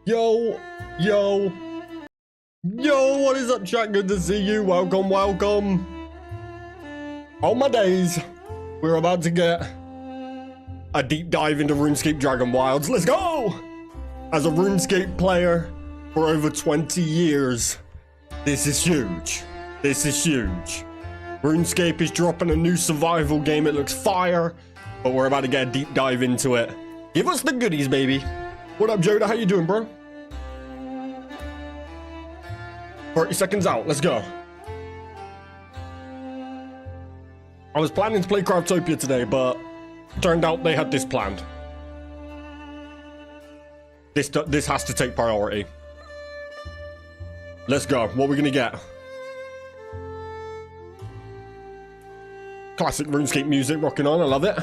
Yo, yo, yo, what is up, chat? Good to see you. Welcome, welcome. On my days, we're about to get a deep dive into RuneScape DragonWilds. Let's go! As a RuneScape player for over 20 years, this is huge. This is huge. RuneScape is dropping a new survival game. It looks fire, but we're about to get a deep dive into it. Give us the goodies, baby. What up, Joda? How you doing, bro? 30 seconds out. Let's go. I was planning to play Craftopia today, but turned out they had this planned. This has to take priority. Let's go. What are we gonna get? Classic RuneScape music rocking on. I love it.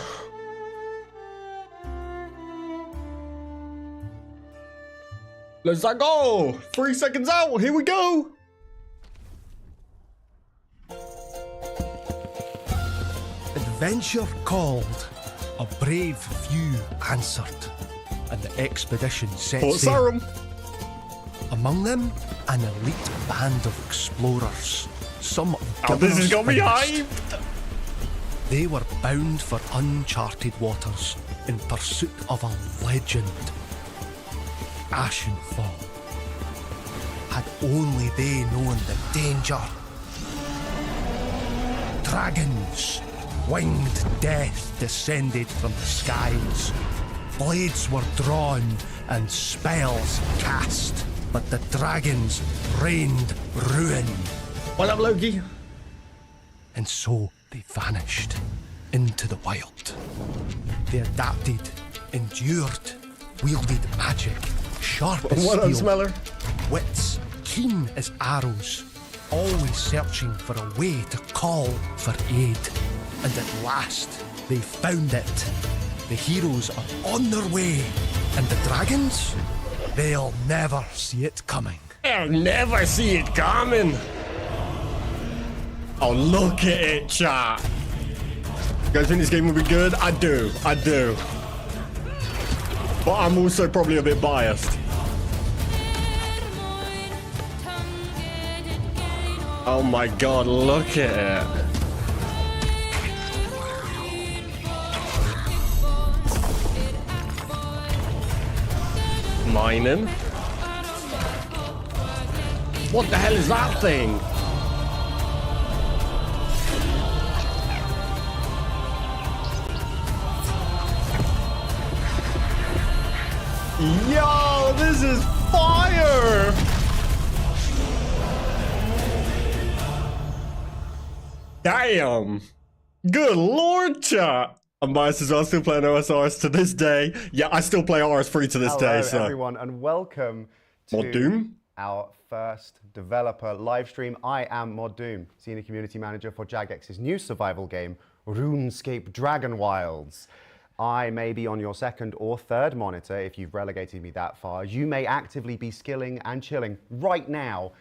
Let's go. 3 seconds out. Here we go. Adventure called, a brave few answered, and the expedition set sail. Among them, an elite band of explorers. Some this is gonna be governors hyped. They were bound for uncharted waters in pursuit of a legend. Ashenfall. Had only they known the danger. Dragons, winged death descended from the skies. Blades were drawn and spells cast, but the dragons rained ruin. What up, Loki? And so they vanished into the wild. They adapted, endured, wielded magic, sharp as What up, steel, Smeller? wits keen as arrows, always searching for a way to call for aid. And at last, they found it. The heroes are on their way, and the dragons, they'll never see it coming. I'll never see it coming. Oh, look at it, chat. You guys think this game will be good? I do. I do. But I'm also probably a bit biased. Oh my god, look at it. Mining? What the hell is that thing? Yo, this is fire! Damn! Good lord, chat! I'm biased as well. I still play an OSRs to this day. Yeah, I still play RS3 to this day. So, everyone, and welcome Mod to Doom? our first developer live stream. I am Mod Doom, Senior Community Manager for Jagex's new survival game, RuneScape DragonWilds. I may be on your second or third monitor if you've relegated me that far. You may actively be skilling and chilling right now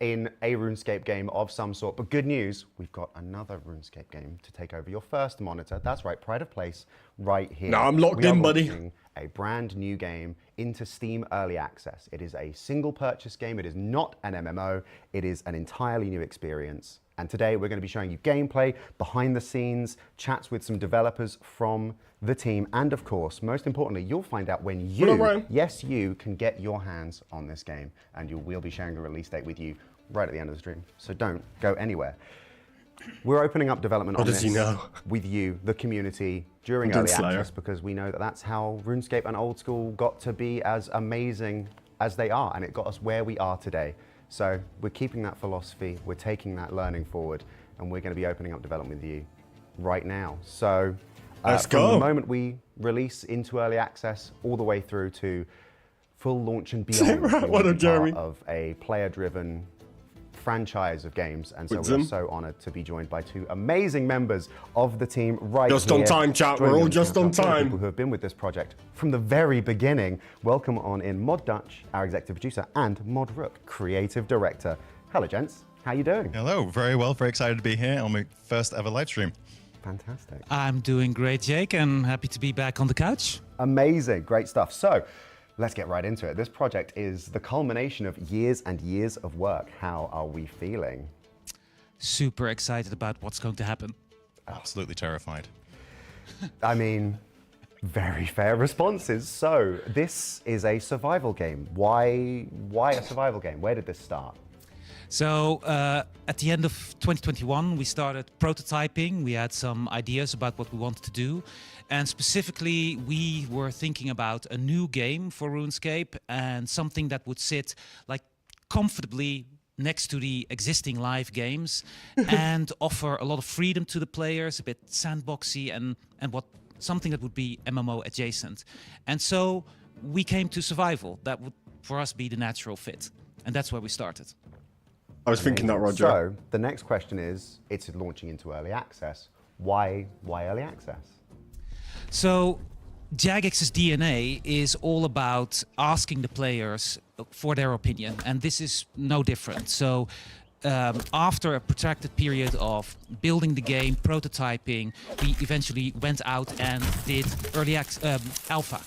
in a RuneScape game of some sort. But good news, we've got another RuneScape game to take over your first monitor. That's right, pride of place right here. No, I'm locked in, buddy. Launching a brand new game into Steam Early Access. It is a single purchase game. It is not an MMO. It is an entirely new experience. And today we're going to be showing you gameplay, behind the scenes, chats with some developers from the team, and of course, most importantly, you'll find out when you, yes, you can get your hands on this game, and we'll be sharing a release date with you right at the end of the stream. So don't go anywhere. We're opening up development on this with you, the community, during early access, because we know that that's how RuneScape and Old School got to be as amazing as they are, and it got us where we are today. So we're keeping that philosophy, we're taking that learning forward, and we're going to be opening up development with you right now. So from the moment we release into early access all the way through to full launch and beyond, what a journey of a player-driven franchise of games, and so we're so honored to be joined by two amazing members of the team right just here. On time, chat. We're all just on time. People who have been with this project from the very beginning. Welcome on in Mod Dutch, our executive producer, and Mod Rook, creative director. Hello, gents. How you doing? Hello. Very well. Very excited to be here on my first ever live stream. Fantastic. I'm doing great, Jake, and happy to be back on the couch. Amazing. Great stuff. So, Let's get right into it. This project is the culmination of years and years of work. How are we feeling? Super excited about what's going to happen. Absolutely terrified. I mean, very fair responses. So this is a survival game. Why a survival game? Where did this start? So at the end of 2021, we started prototyping. We had some ideas about what we wanted to do. And specifically, we were thinking about a new game for RuneScape and something that would sit like comfortably next to the existing live games and offer a lot of freedom to the players, a bit sandboxy and something that would be MMO adjacent. And so we came to survival. That would, for us, be the natural fit. And that's where we started. I was thinking that, Roger. So the next question is, it's launching into early access. Why early access? So Jagex's DNA is all about asking the players for their opinion, and this is no different. So after a protracted period of building the game, prototyping, we eventually went out and did early alpha.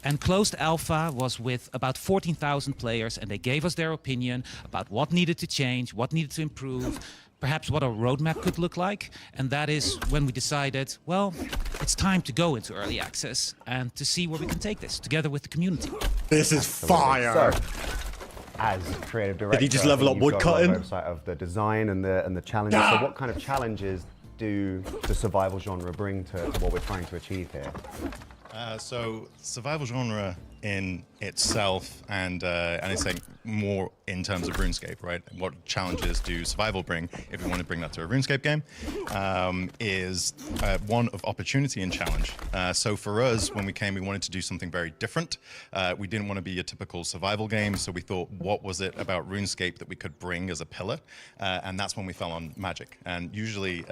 And closed alpha was with about 14,000 players, and they gave us their opinion about what needed to change, what needed to improve, perhaps what a roadmap could look like. And that is when we decided, well, it's time to go into early access and to see where we can take this together with the community. This is fire. So, as creative director, did he just level up wood cutting? Website of the design and the challenges. So what kind of challenges do the survival genre bring to what we're trying to achieve here? So survival genre in itself, and anything more in terms of RuneScape, right? What challenges do survival bring, if we want to bring that to a RuneScape game, is one of opportunity and challenge. So for us, when we came, we wanted to do something very different. We didn't want to be a typical survival game, so we thought, what was it about RuneScape that we could bring as a pillar? And that's when we fell on magic. And usually,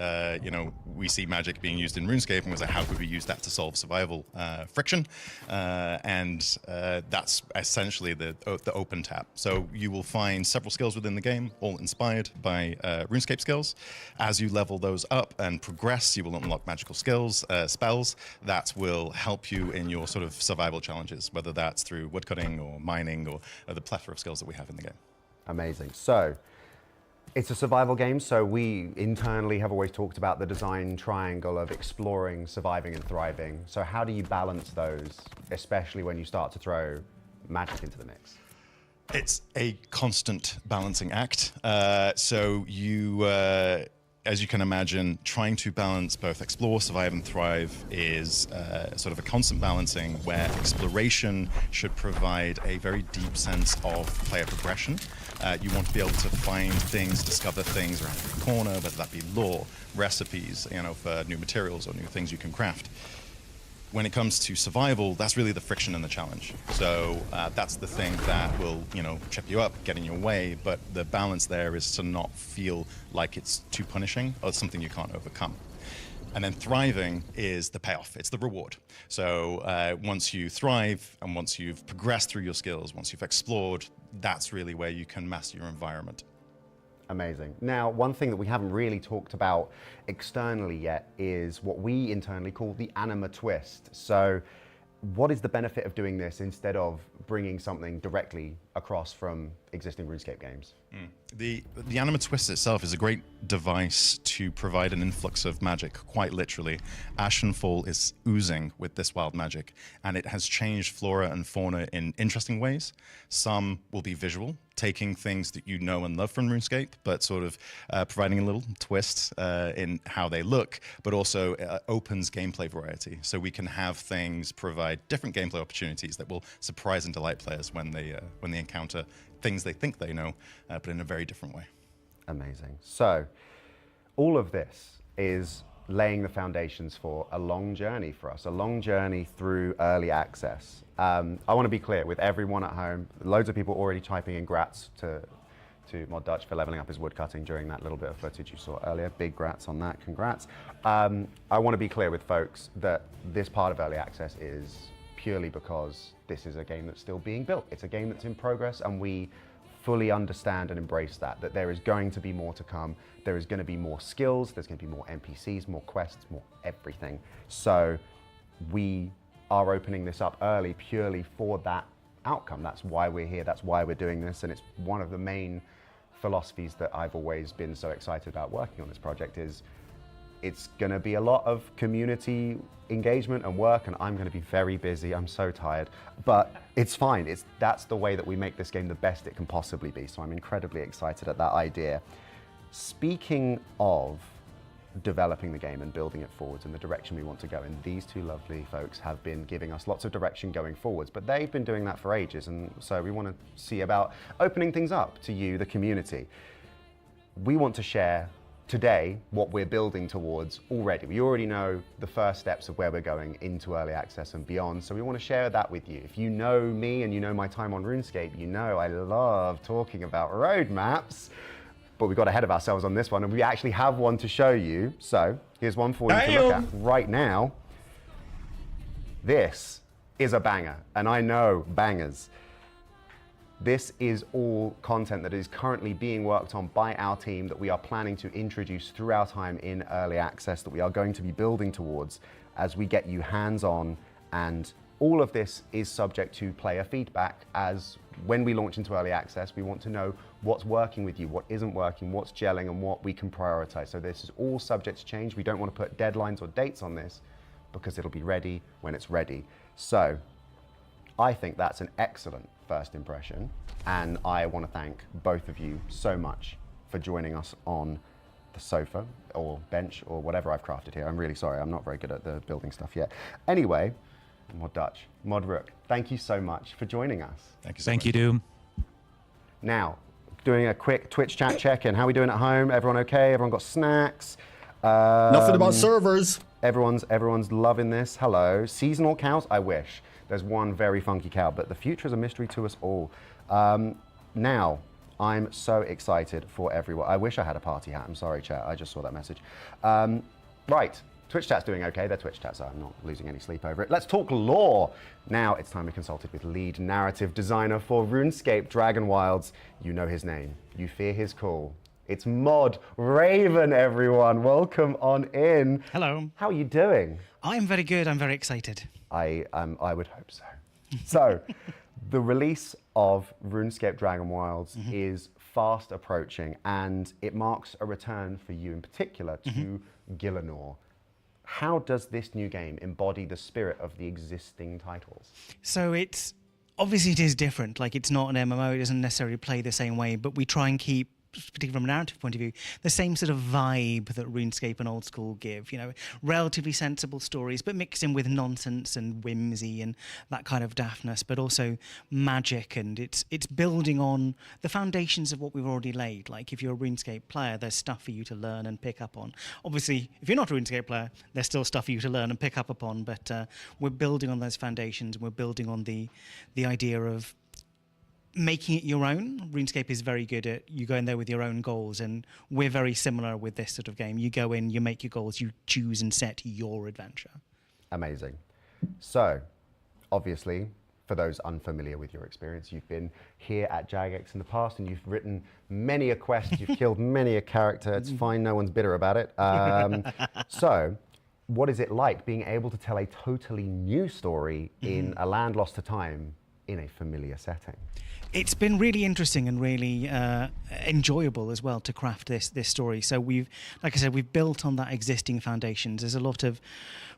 you know, we see magic being used in RuneScape, and was like, how could we use that to solve survival friction? And that's essentially the open tap. So you will find several skills within the game, all inspired by RuneScape skills. As you level those up and progress, you will unlock magical skills, spells that will help you in your sort of survival challenges, whether that's through woodcutting or mining or the plethora of skills that we have in the game. Amazing. So it's a survival game, so we internally have always talked about the design triangle of exploring, surviving, and thriving. So how do you balance those, especially when you start to throw magic into the mix? It's a constant balancing act. So you, as you can imagine, trying to balance both explore, survive, and thrive is sort of a constant balancing where exploration should provide a very deep sense of player progression. You want to be able to find things, discover things around every corner, whether that be lore, recipes, you know, for new materials or new things you can craft. When it comes to survival, that's really the friction and the challenge. So that's the thing that will, you know, trip you up, get in your way. But the balance there is to not feel like it's too punishing or something you can't overcome. And then thriving is the payoff. It's the reward. So once you thrive and once you've progressed through your skills, once you've explored, that's really where you can master your environment. Amazing. Now, one thing that we haven't really talked about externally yet is what we internally call the anima twist. So what is the benefit of doing this instead of bringing something directly across from existing RuneScape games? The anima twist itself is a great device to provide an influx of magic, quite literally. Ashenfall is oozing with this wild magic, and it has changed flora and fauna in interesting ways. Some will be visual, taking things that you know and love from RuneScape, but sort of providing a little twist in how they look, but also opens gameplay variety. So we can have things provide different gameplay opportunities that will surprise and delight players when they encounter things they think they know, but in a very different way. Amazing. So all of this is laying the foundations for a long journey for us, a long journey through early access. I want to be clear with everyone at home, loads of people already typing in grats to Mod Dutch for leveling up his woodcutting during that little bit of footage you saw earlier. Big grats on that, congrats. I want to be clear with folks that this part of early access is purely because this is a game that's still being built. It's a game that's in progress, and we fully understand and embrace that there is going to be more to come. There is going to be more skills, there's going to be more NPCs, more quests, more everything. So we are opening this up early purely for that outcome. That's why we're here, that's why we're doing this, and it's one of the main philosophies that I've always been so excited about working on this project is it's gonna be a lot of community engagement and work, and I'm gonna be very busy, I'm so tired, but it's fine. That's the way that we make this game the best it can possibly be, so I'm incredibly excited at that idea. Speaking of developing the game and building it forwards in the direction we want to go in, these two lovely folks have been giving us lots of direction going forwards, but they've been doing that for ages, and so we want to see about opening things up to you, the community. We want to share today what we're building towards already. We already know the first steps of where we're going into early access and beyond, so we want to share that with you. If you know me and you know my time on RuneScape, you know I love talking about roadmaps. But we got ahead of ourselves on this one, and we actually have one to show you. So here's one for you to look at right now. This is a banger, and I know bangers. This is all content that is currently being worked on by our team that we are planning to introduce through our time in early access, that we are going to be building towards as we get you hands-on, and all of this is subject to player feedback. As when we launch into early access, we want to know what's working with you, what isn't working, what's gelling, and what we can prioritize. So this is all subject to change. We don't want to put deadlines or dates on this because it'll be ready when it's ready. So I think that's an excellent first impression, and I want to thank both of you so much for joining us on the sofa or bench or whatever I've crafted here. I'm really sorry, I'm not very good at the building stuff yet. Anyway, Mod Dutch, Mod Rook, thank you so much for joining us. Thank you so much. Thank you, Doom. Now, doing a quick Twitch chat check-in. How are we doing at home? Everyone okay? Everyone got snacks? Nothing about servers. Everyone's loving this. Hello. Seasonal cows? I wish. There's one very funky cow, but the future is a mystery to us all. Now, I'm so excited for everyone. I wish I had a party hat. I'm sorry, chat. I just saw that message. Right. Twitch chat's doing okay. They're Twitch chats, so I'm not losing any sleep over it. Let's talk lore. Now it's time we consulted with lead narrative designer for RuneScape DragonWilds. You know his name. You fear his call. It's Mod Raven, everyone. Welcome on in. Hello. How are you doing? I'm very good. I'm very excited. I would hope so. So, the release of RuneScape DragonWilds is fast approaching, and it marks a return for you in particular to Gielinor. How does this new game embody the spirit of the existing titles? So it's obviously it is different. Like, it's not an MMO. It doesn't necessarily play the same way, but we try and keep, particularly from a narrative point of view, the same sort of vibe that RuneScape and Old School give. You know, relatively sensible stories, but mixed in with nonsense and whimsy and that kind of daftness, but also magic, and it's building on the foundations of what we've already laid. Like, if you're a RuneScape player, there's stuff for you to learn and pick up on. Obviously, if you're not a RuneScape player, there's still stuff for you to learn and pick up upon, but we're building on those foundations. We're building on the idea of making it your own. RuneScape is very good at you go in there with your own goals, and we're very similar with this sort of game. You go in, you make your goals, you choose and set your adventure. Amazing. So, obviously, for those unfamiliar with your experience, you've been here at Jagex in the past, and you've written many a quest, you've killed many a character. It's fine, no one's bitter about it. So, what is it like being able to tell a totally new story in a land lost to time in a familiar setting? It's been really interesting and really enjoyable as well to craft this story. So we've, like I said, we've built on that existing foundations. There's a lot of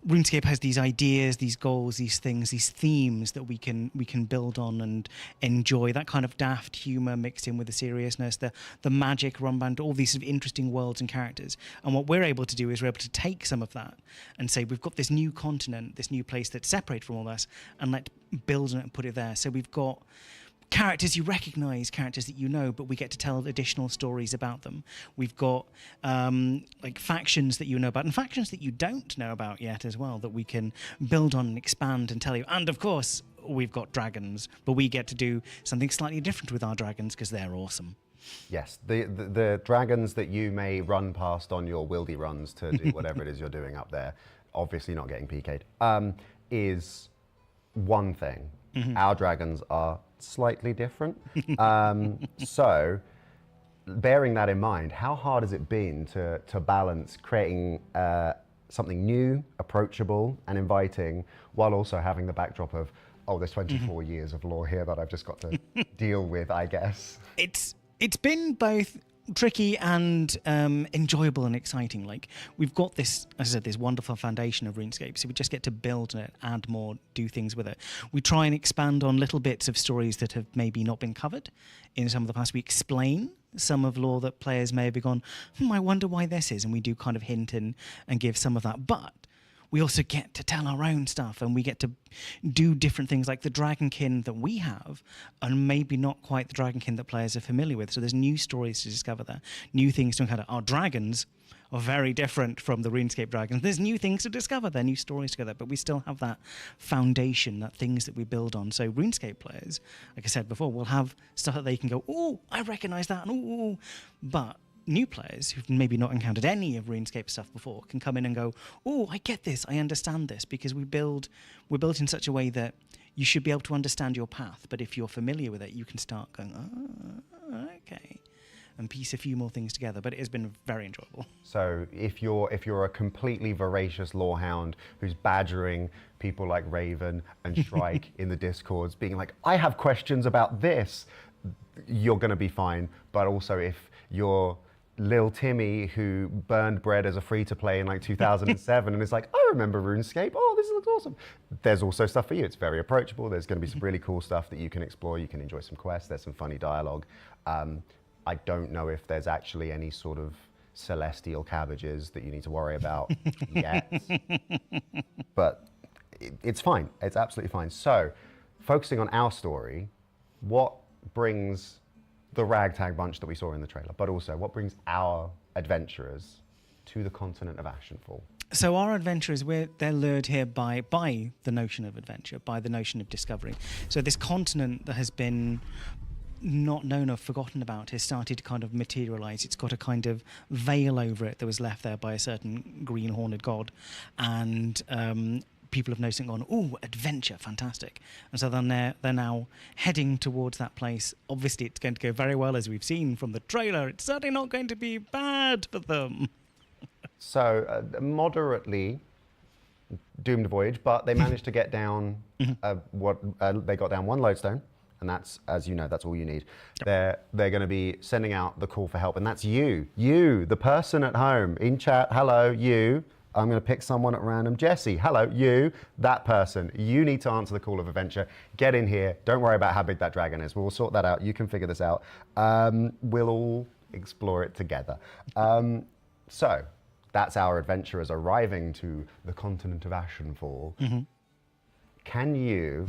RuneScape has these ideas, these goals, these things, these themes that we can build on and enjoy. That kind of daft humor mixed in with the seriousness, the magic, rumband, all these sort of interesting worlds and characters. And what we're able to do is we're able to take some of that and say we've got this new continent, this new place that's separate from all this, and let build on it and put it there. So we've got characters you recognize, characters that you know, but we get to tell additional stories about them. We've got like factions that you know about and factions that you don't know about yet as well, that we can build on and expand and tell you. And of course, we've got dragons, but we get to do something slightly different with our dragons because they're awesome. Yes, the dragons that you may run past on your wildy runs to do whatever it is you're doing up there, obviously not getting PK'd, is one thing. Our dragons are slightly different. So, bearing that in mind, how hard has it been to balance creating something new, approachable, and inviting, while also having the backdrop of oh, there's 24 years of lore here that I've just got to deal with, I guess. It's been both tricky and enjoyable and exciting. Like, we've got this, as I said, this wonderful foundation of RuneScape, so we just get to build it, add more, do things with it. We try and expand on little bits of stories that have maybe not been covered in some of the past. We explain some of lore that players may have gone, I wonder why this is, and we do kind of hint and give some of that. But we also get to tell our own stuff, and we get to do different things, like the Dragonkin that we have, and maybe not quite the Dragonkin that players are familiar with. So there's new stories to discover there, new things to encounter. Our dragons are very different from the RuneScape dragons. There's new things to discover there, new stories to go there, but we still have that foundation, that things that we build on. So RuneScape players, like I said before, will have stuff that they can go, oh, I recognize that, and oh, but new players who've maybe not encountered any of RuneScape stuff before can come in and go, oh, I get this, I understand this, because we're built in such a way that you should be able to understand your path, but if you're familiar with it, you can start going, oh, okay, and piece a few more things together. But it has been very enjoyable. So if you're a completely voracious lorehound who's badgering people like Raven and Shrike in the Discords, being like, I have questions about this, you're going to be fine. But also if you're Lil Timmy who burned bread as a free-to-play in like 2007 and is like, I remember RuneScape, oh, this looks awesome. There's also stuff for you. It's very approachable. There's going to be some really cool stuff that you can explore. You can enjoy some quests. There's some funny dialogue. I don't know if there's actually any sort of celestial cabbages that you need to worry about yet, but it's fine. It's absolutely fine. So focusing on our story, what brings the ragtag bunch that we saw in the trailer, but also what brings our adventurers to the continent of Ashenfall? So our adventurers, they're lured here by the notion of adventure, by the notion of discovery. So this continent that has been not known or forgotten about has started to kind of materialize. It's got a kind of veil over it that was left there by a certain green horned god, and people have noticed and gone, oh, adventure, fantastic. And so then they're now heading towards that place. Obviously, it's going to go very well, as we've seen from the trailer. It's certainly not going to be bad for them. So moderately doomed voyage, but they managed to get down they got down one lodestone, and that's, as you know, that's all you need. Yep. They're going to be sending out the call for help, and that's you, the person at home in chat. Hello, you. I'm going to pick someone at random. Jesse, hello, you, that person. You need to answer the call of adventure. Get in here. Don't worry about how big that dragon is. We'll sort that out. You can figure this out. We'll all explore it together. So that's our adventurers arriving to the continent of Ashenfall. Mm-hmm. Can you,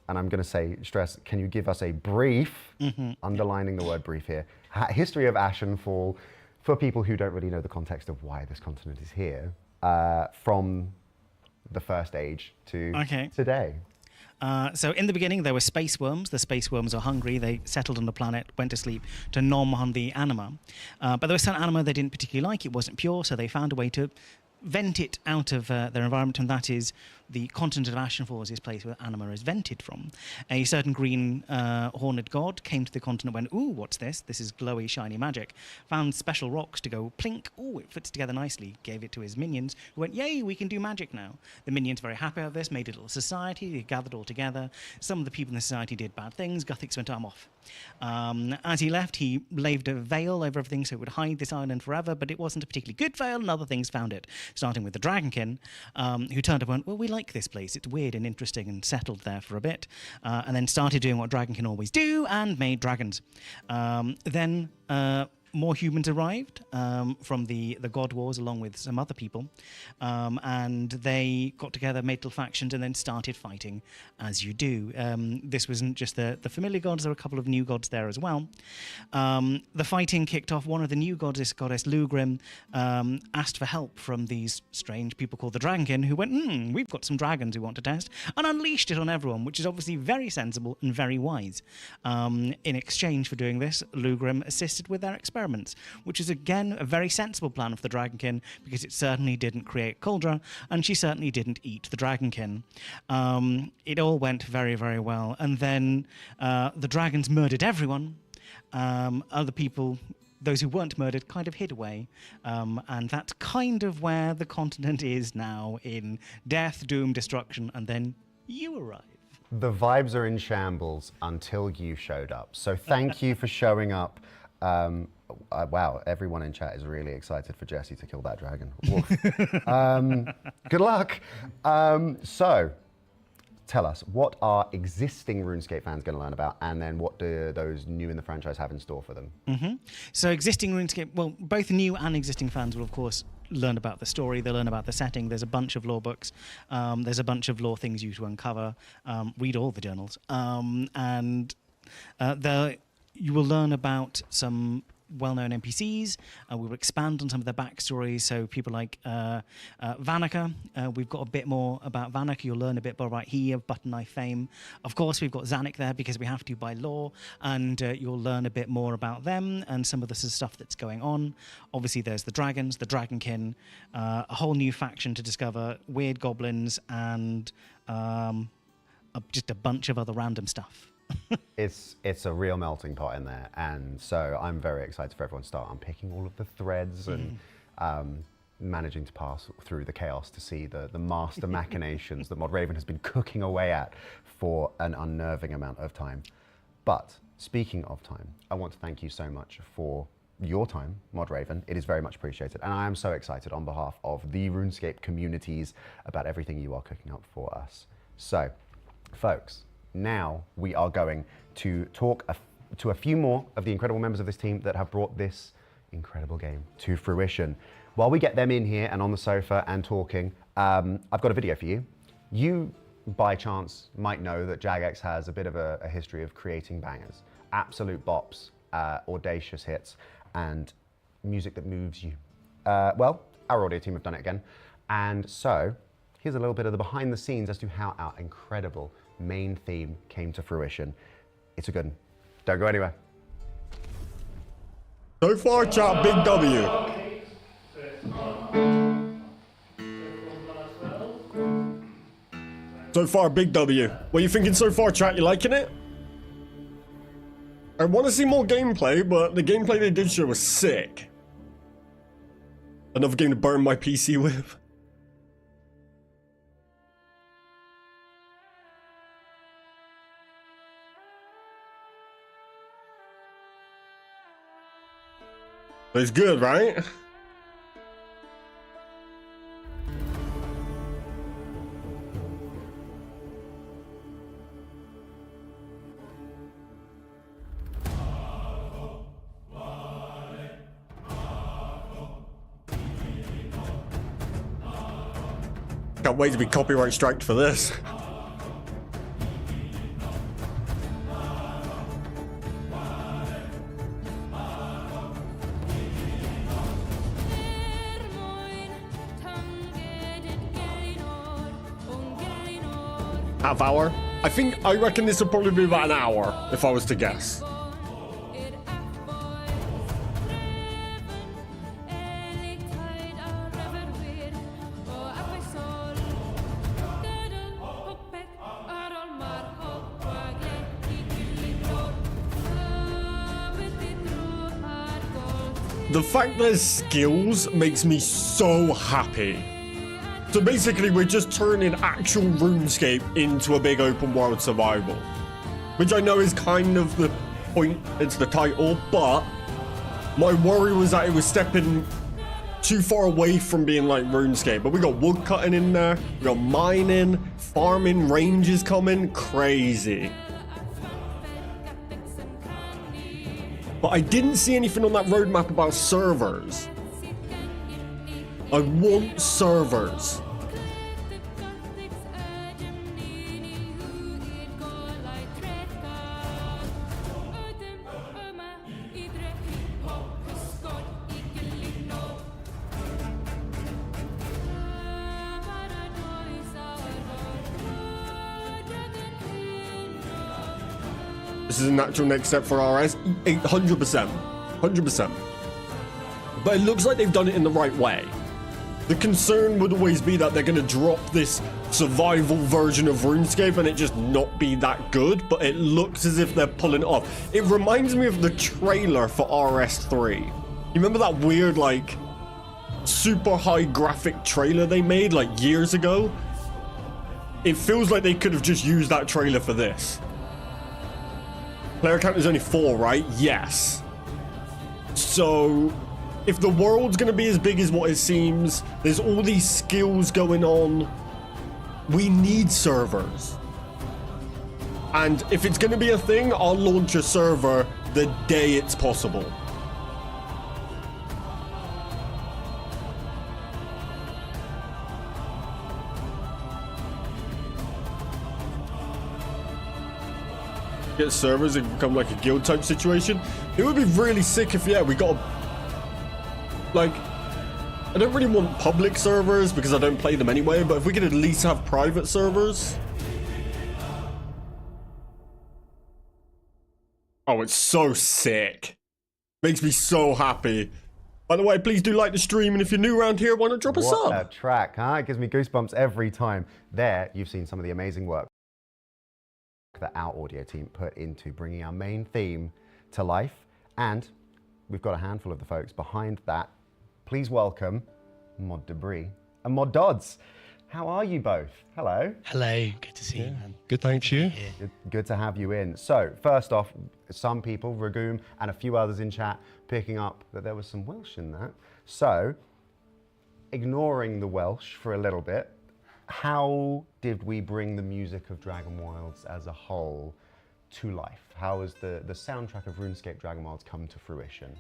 and I'm going to stress, can you give us a brief, underlining the word brief here, history of Ashenfall for people who don't really know the context of why this continent is here? From the first age to today. So in the beginning, there were space worms. The space worms are hungry. They settled on the planet, went to sleep to nom on the anima. But there was some anima they didn't particularly like. It wasn't pure, so they found a way to vent it out of their environment, and that is the continent of Ashenfall is this place where anima is vented from. A certain green horned god came to the continent and went, ooh, what's this? This is glowy, shiny magic. Found special rocks to go plink. Ooh, it fits together nicely. Gave it to his minions, who went, yay, we can do magic now. The minions very happy about this, made a little society. They gathered all together. Some of the people in the society did bad things. Guthix went, I'm off. As he left, he laved a veil over everything so it would hide this island forever, but it wasn't a particularly good veil, and other things found it, starting with the Dragonkin, who turned up and went, well, we like this place. It's weird and interesting, and settled there for a bit, and then started doing what Dragonkin always do and made dragons. Then more humans arrived from the God Wars along with some other people, and they got together, made little factions, and then started fighting, as you do. This wasn't just the familiar gods, there were a couple of new gods there as well. The fighting kicked off. One of the new gods, this goddess Lugrim, asked for help from these strange people called the Dragonkin, who went, we've got some dragons we want to test, and unleashed it on everyone, which is obviously very sensible and very wise. In exchange for doing this, Lugrim assisted with their experiments, which is again a very sensible plan for the Dragonkin, because it certainly didn't create Kuldra, and she certainly didn't eat the Dragonkin. It all went very, very well, and then the dragons murdered everyone. Other people, those who weren't murdered, kind of hid away, and that's kind of where the continent is now, in death, doom, destruction, and then you arrive. The vibes are in shambles until you showed up. So thank you for showing up. Wow, everyone in chat is really excited for Jesse to kill that dragon. Good luck. So tell us, what are existing RuneScape fans going to learn about, and then what do those new in the franchise have in store for them? So existing RuneScape, well, both new and existing fans will, of course, learn about the story, they'll learn about the setting. There's a bunch of lore books. There's a bunch of lore things you to uncover. Read all the journals. And you will learn about some well-known NPCs. We will expand on some of their backstories. So people like Vanica. We've got a bit more about Vanica. You'll learn a bit more about he of Button Knife fame. Of course, we've got Zanic there because we have to by law, and you'll learn a bit more about them and some of the stuff that's going on. Obviously, there's the dragons, the Dragonkin, a whole new faction to discover, weird goblins, and just a bunch of other random stuff. It's a real melting pot in there, and so I'm very excited for everyone to start unpicking all of the threads and managing to pass through the chaos to see the master machinations that Modraven has been cooking away at for an unnerving amount of time. But speaking of time, I want to thank you so much for your time, Modraven. It is very much appreciated, and I am so excited on behalf of the RuneScape communities about everything you are cooking up for us. So, folks, now we are going to talk to a few more of the incredible members of this team that have brought this incredible game to fruition. While we get them in here and on the sofa and talking, I've got a video for you. You, by chance, might know that Jagex has a bit of a history of creating bangers, absolute bops, audacious hits, and music that moves you. Well, our audio team have done it again. And so, here's a little bit of the behind the scenes as to how our incredible main theme came to fruition. It's a good one. Don't go anywhere. So far, chat, big W. So far, big W. What are you thinking so far, chat? You liking it? I want to see more gameplay, but the gameplay they did show was sick. Another game to burn my PC with. It's good, right? Can't wait to be copyright striked for this. Half hour? I reckon this will probably be about an hour, if I was to guess. The fact there's skills makes me so happy. So basically, we're just turning actual RuneScape into a big open world survival. Which I know is kind of the point, it's the title, but my worry was that it was stepping too far away from being like RuneScape. But we got wood cutting in there, we got mining, farming, ranges coming, crazy. But I didn't see anything on that roadmap about servers. I want servers. This is a natural next step for RS, 100%, 100%. But it looks like they've done it in the right way. The concern would always be that they're going to drop this survival version of RuneScape and it just not be that good, but it looks as if they're pulling it off. It reminds me of the trailer for RS3. You remember that weird, like, super high graphic trailer they made, like, years ago? it feels like they could have just used that trailer for this. Player count is only 4, right? Yes. So if the world's going to be as big as what it seems, there's all these skills going on. We need servers. And if it's going to be a thing, I'll launch a server the day it's possible. Get servers and become like a guild type situation. It would be really sick if, yeah, we got like, I don't really want public servers because I don't play them anyway, but if we could at least have private servers. Oh, it's so sick. Makes me so happy. By the way, please do like the stream, and if you're new around here, why not drop a sub? What a track, huh? It gives me goosebumps every time. There, you've seen some of the amazing work that our audio team put into bringing our main theme to life. And we've got a handful of the folks behind that. Please welcome Mod Debris and Mod Dodds. How are you both? Hello. Hello, good to see you, man. Good, thanks, you. Good to have you in. So, first off, some people, Ragoom and a few others in chat, picking up that there was some Welsh in that. So, ignoring the Welsh for a little bit, how did we bring the music of DragonWilds as a whole to life? How has the soundtrack of RuneScape DragonWilds come to fruition?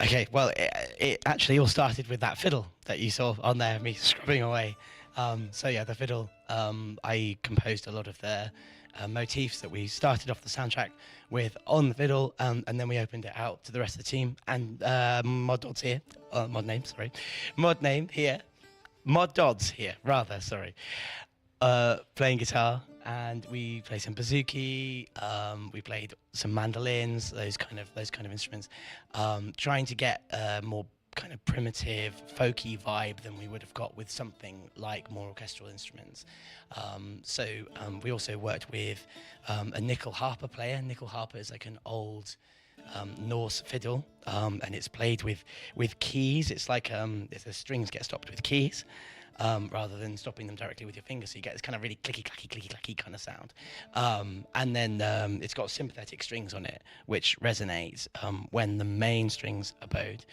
Okay, well, it actually all started with that fiddle that you saw on there, me scrubbing away. So yeah, the fiddle, I composed a lot of the motifs that we started off the soundtrack with on the fiddle, and then we opened it out to the rest of the team. And Mod Dodds here, Mod Dodds here, rather, sorry, playing guitar, and we played some bouzouki, we played some mandolins, those kind of instruments, trying to get a more kind of primitive, folky vibe than we would have got with something like more orchestral instruments. So we also worked with a nickel harper player. Nickel harper is like an old Norse fiddle, and it's played with keys. It's like the strings get stopped with keys, rather than stopping them directly with your fingers. So you get this kind of really clicky, clacky, clicky, clacky kind of sound. And then it's got sympathetic strings on it, which resonates when the main strings are bowed.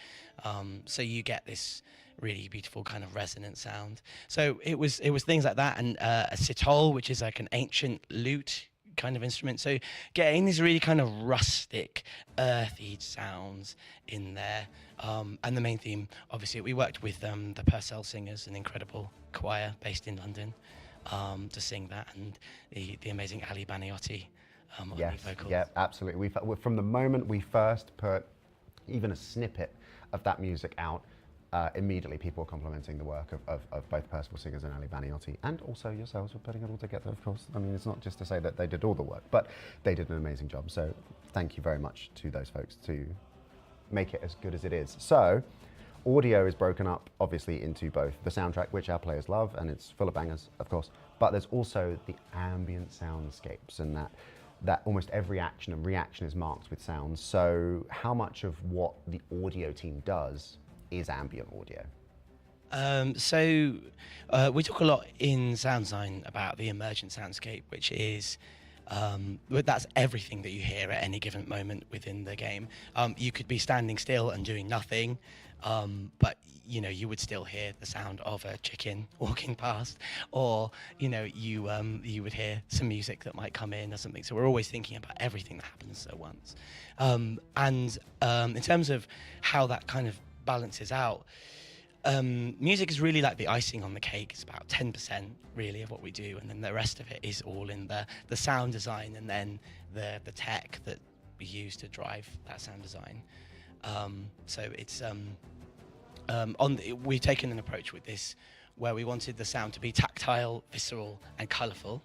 So you get this really beautiful kind of resonant sound. So it was things like that, and a sitol, which is like an ancient lute kind of instrument. So getting these really kind of rustic, earthy sounds in there. And the main theme, obviously, we worked with the Purcell Singers, an incredible choir based in London, to sing that, and the amazing Ali Baniotti on the vocals. Yeah, absolutely. From the moment we first put even a snippet of that music out, immediately people were complimenting the work of both Percival Singers and Ali Baniotti, and also yourselves for putting it all together, of course. I mean, it's not just to say that they did all the work, but they did an amazing job. So thank you very much to those folks to make it as good as it is. So audio is broken up, obviously, into both the soundtrack, which our players love, and it's full of bangers, of course, but there's also the ambient soundscapes, and that almost every action and reaction is marked with sounds. So how much of what the audio team does is ambient audio? So we talk a lot in sound design about the emergent soundscape, which is that's everything that you hear at any given moment within the game. You could be standing still and doing nothing, but you would still hear the sound of a chicken walking past, or you would hear some music that might come in or something. So we're always thinking about everything that happens at once. And in terms of how that kind of balances out, music is really like the icing on the cake. It's about 10% really of what we do, and then the rest of it is all in the sound design, and then the tech that we use to drive that sound design. So it's we've taken an approach with this where we wanted the sound to be tactile, visceral, and colourful.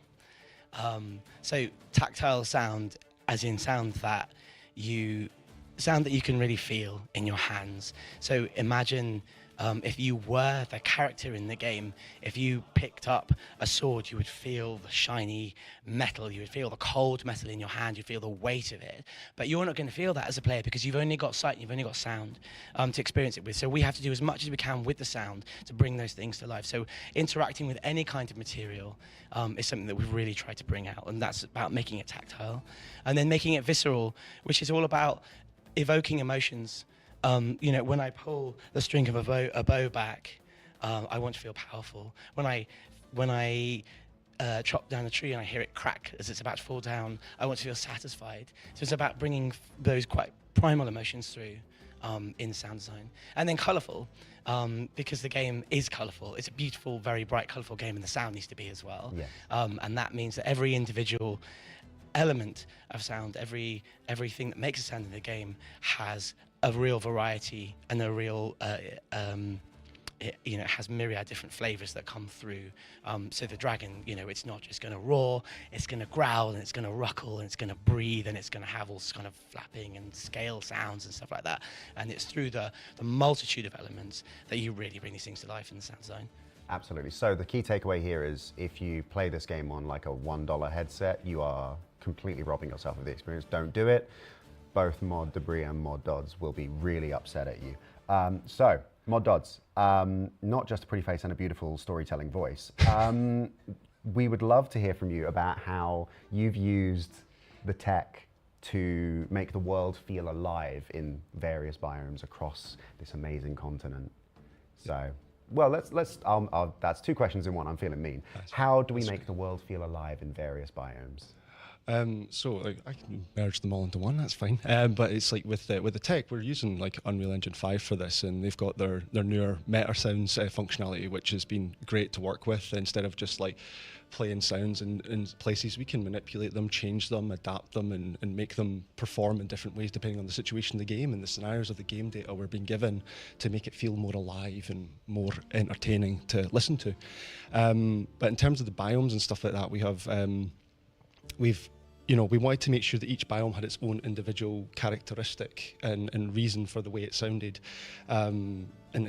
So tactile sound, as in sound that you can really feel in your hands. So imagine If you were the character in the game, if you picked up a sword, you would feel the shiny metal, you would feel the cold metal in your hand, you'd feel the weight of it. But you're not going to feel that as a player because you've only got sight, you've only got sound to experience it with. So we have to do as much as we can with the sound to bring those things to life. So interacting with any kind of material is something that we've really tried to bring out, and that's about making it tactile. And then making it visceral, which is all about evoking emotions. You know, when I pull the string of a bow back, I want to feel powerful. When I chop down a tree and I hear it crack as it's about to fall down, I want to feel satisfied. So it's about bringing those quite primal emotions through in sound design. And then colourful, because the game is colourful. It's a beautiful, very bright, colourful game, and the sound needs to be as well. Yeah. And that means that every individual element of sound, everything that makes a sound in the game has a real variety and a real, it has myriad different flavors that come through. So the dragon, it's not just going to roar, it's going to growl and it's going to ruckle and it's going to breathe and it's going to have all this kind of flapping and scale sounds and stuff like that. And it's through the multitude of elements that you really bring these things to life in the sound design. Absolutely. So the key takeaway here is if you play this game on like a $1 headset, you are completely robbing yourself of the experience. Don't do it. Both Mod Debris and Mod Dodds will be really upset at you. So, Mod Dodds, not just a pretty face and a beautiful storytelling voice. We would love to hear from you about how you've used the tech to make the world feel alive in various biomes across this amazing continent. So, well, that's two questions in one. I'm feeling mean. How do we make the world feel alive in various biomes? So I can merge them all into one, that's fine. But it's like with the tech, we're using like Unreal Engine 5 for this, and they've got their newer Meta Sounds functionality, which has been great to work with. Instead of just like playing sounds in places, we can manipulate them, change them, adapt them, and make them perform in different ways depending on the situation of the game and the scenarios of the game data we're being given to make it feel more alive and more entertaining to listen to. But in terms of the biomes and stuff like that, we have we wanted to make sure that each biome had its own individual characteristic and reason for the way it sounded, and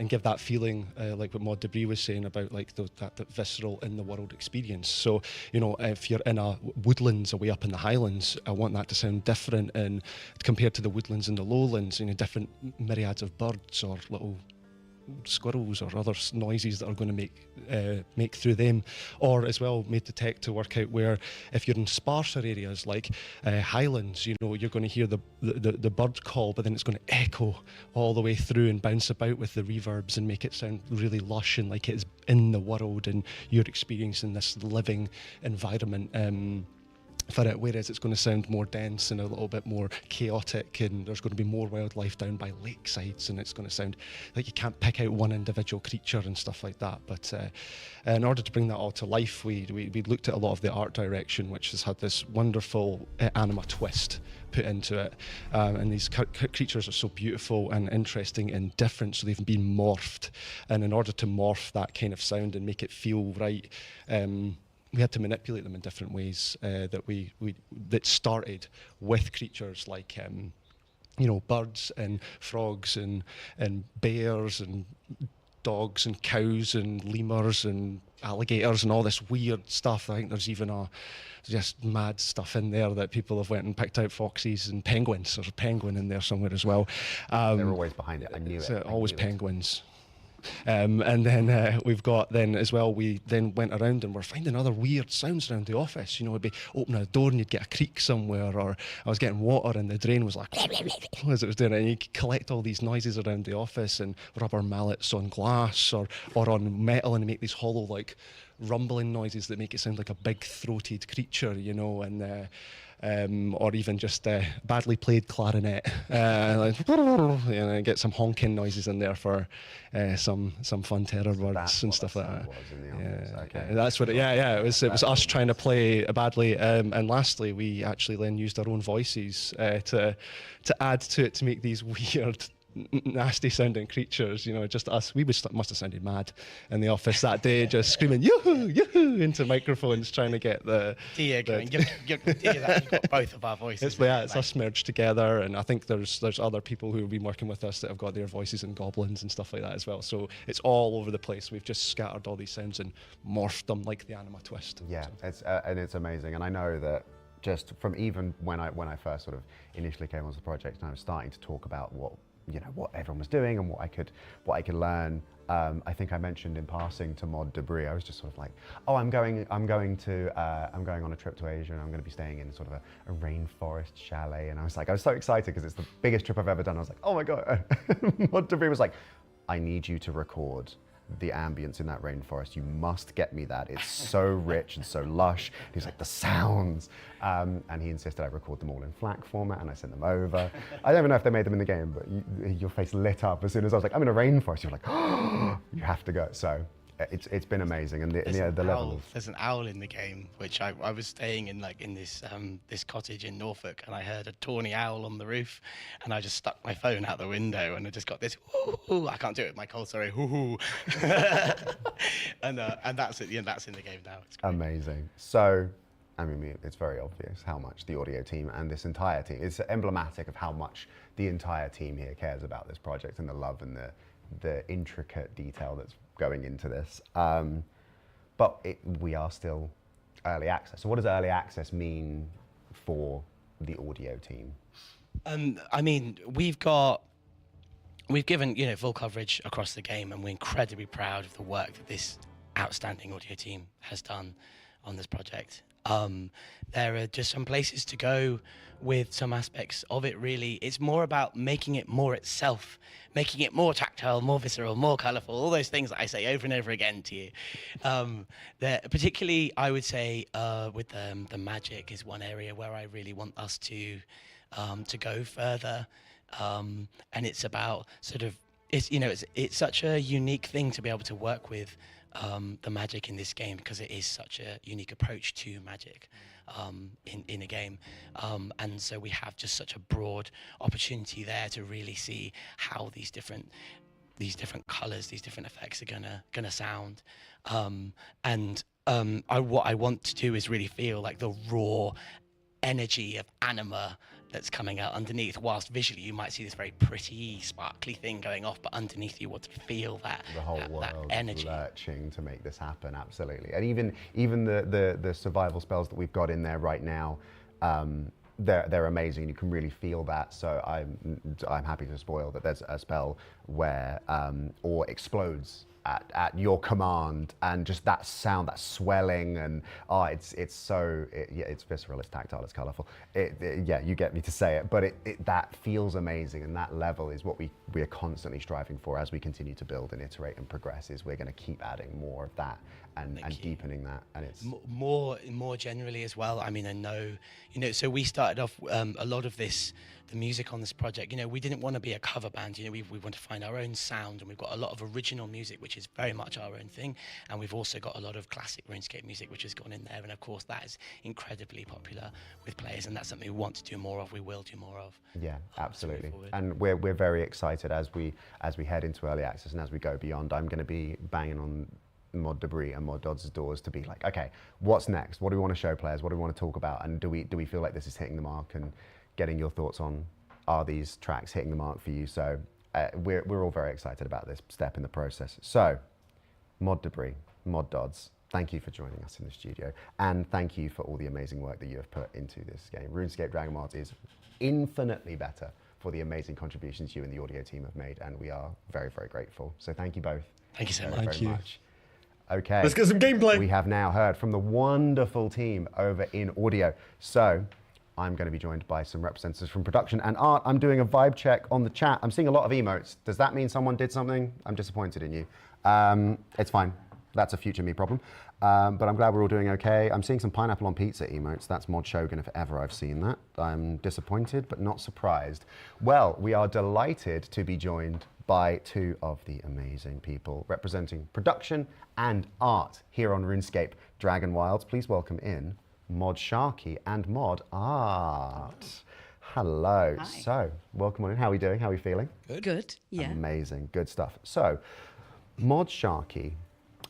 give that feeling, like what Mod Debris was saying about like that visceral in the world experience. So, if you're in a woodlands away up in the highlands, I want that to sound different and compared to the woodlands in the lowlands, different myriads of birds or little squirrels or other noises that are going to make through them, or as well made the tech to work out where if you're in sparser areas like highlands, you're going to hear the bird call, but then it's going to echo all the way through and bounce about with the reverbs and make it sound really lush and like it's in the world and you're experiencing this living environment for it, whereas it's going to sound more dense and a little bit more chaotic, and there's going to be more wildlife down by lakesides, and it's going to sound like you can't pick out one individual creature and stuff like that. But in order to bring that all to life, we looked at a lot of the art direction, which has had this wonderful anima twist put into it, and these creatures are so beautiful and interesting and different, so they've been morphed, and in order to morph that kind of sound and make it feel right, we had to manipulate them in different ways that started with creatures like birds and frogs and bears and dogs and cows and lemurs and alligators and all this weird stuff. I think there's even just mad stuff in there that people have went and picked out foxes and penguins. There's a penguin in there somewhere as well. They're always behind it. I knew it. Always penguins. And then we've got then as well, we then went around and we're finding other weird sounds around the office. It'd be opening a door and you'd get a creak somewhere, or I was getting water and the drain was like as it was doing it, and you could collect all these noises around the office, and rubber mallets on glass or on metal, and make these hollow like rumbling noises that make it sound like a big throated creature, or even just badly played clarinet, get some honking noises in there for some fun terror words and stuff like that. Okay. That's what. It was us trying to play badly, and lastly, we actually then used our own voices to add to it to make these weird nasty sounding creatures, you know, just us. We must have sounded mad in the office that day, just screaming yoo-hoo, yoo-hoo into microphones, trying to get the Dia going. You've got both of our voices. It's us merged together, and I think there's other people who have been working with us that have got their voices in goblins and stuff like that as well. So it's all over the place. We've just scattered all these sounds and morphed them like the Anima twist. Yeah, it's amazing, and I know that just from even when I first sort of initially came onto the project, and I was starting to talk about what everyone was doing and what I could learn. I think I mentioned in passing to Mod Debris, I was just sort of like, oh, I'm going on a trip to Asia, and I'm going to be staying in sort of a rainforest chalet, and I was so excited because it's the biggest trip I've ever done. I was like, oh my god. Mod Debris was like, I need you to record the ambience in that rainforest. You must get me that. It's so rich and so lush. He was like, the sounds. And he insisted I record them all in FLAC format, and I sent them over. I don't even know if they made them in the game, but your face lit up as soon as I was like, I'm in a rainforest. You're like, oh, you have to go. So it's been amazing, and the level of... There's an owl in the game, which I was staying in this cottage in Norfolk, and I heard a tawny owl on the roof, and I just stuck my phone out the window, and I just got this, ooh, I can't do it with my cold, sorry, hoo. and that's it. Yeah, that's in the game now. It's great. Amazing. So, I mean, it's very obvious how much the audio team and this entire team, it's emblematic of how much the entire team here cares about this project and the love and the intricate detail that's going into this. But we are still early access. So what does early access mean for the audio team? I mean, we've given full coverage across the game, and we're incredibly proud of the work that this outstanding audio team has done on this project. There are just some places to go with some aspects of it, really. It's more about making it more itself, making it more tactile, more visceral, more colourful, all those things that I say over and over again to you. Particularly, I would say, with the magic is one area where I really want us to go further. And it's about it's such a unique thing to be able to work with the magic in this game, because it is such a unique approach to magic in a game, and so we have just such a broad opportunity there to really see how these different colors, these different effects are gonna sound, and what I want to do is really feel like the raw energy of anima that's coming out underneath, whilst visually you might see this very pretty sparkly thing going off, but underneath you want to feel that the whole world that energy lurching to make this happen. Absolutely. And even the survival spells that we've got in there right now, they're amazing. You can really feel that. So I'm happy to spoil that there's a spell where ore explodes at your command, and just that sound, that swelling, and it's visceral, it's tactile, it's colorful. You get me to say it, but that feels amazing, and that level is what we are constantly striving for as we continue to build and iterate and progress. Is we're going to keep adding more of that and deepening that, and it's more generally as well. I mean, I know, so we started off a lot of the music on this project. We didn't want to be a cover band. We want to find our own sound, and we've got a lot of original music, which is very much our own thing, and we've also got a lot of classic RuneScape music, which has gone in there, and of course that is incredibly popular with players, and that's something we want to do more of. We will do more of. Yeah, absolutely. And we're very excited as we head into early access and as we go beyond. I'm going to be banging on Mod Debris and Mod Dodds' doors to be like, okay, what's next? What do we want to show players? What do we want to talk about? And do we feel like this is hitting the mark? And getting your thoughts on, are these tracks hitting the mark for you? So we're all very excited about this step in the process. So Mod Debris, Mod Dodds, thank you for joining us in the studio, and thank you for all the amazing work that you have put into this game. RuneScape DragonWilds is infinitely better for the amazing contributions you and the audio team have made, and we are very, very grateful. So thank you both. Thank you so much. Very much. Okay. Let's get some gameplay. We have now heard from the wonderful team over in audio. So I'm going to be joined by some representatives from production and art. I'm doing a vibe check on the chat. I'm seeing a lot of emotes. Does that mean someone did something? I'm disappointed in you. It's fine. That's a future me problem. But I'm glad we're all doing okay. I'm seeing some pineapple on pizza emotes. That's Mod Shogun if ever I've seen that. I'm disappointed but not surprised. Well, we are delighted to be joined by two of the amazing people representing production and art here on RuneScape DragonWilds. Please welcome in Mod Sharky and Mod Art. Hello. Hi. So, welcome on in. How are we doing? How are we feeling? Good. Yeah. Amazing. Good stuff. So, Mod Sharky,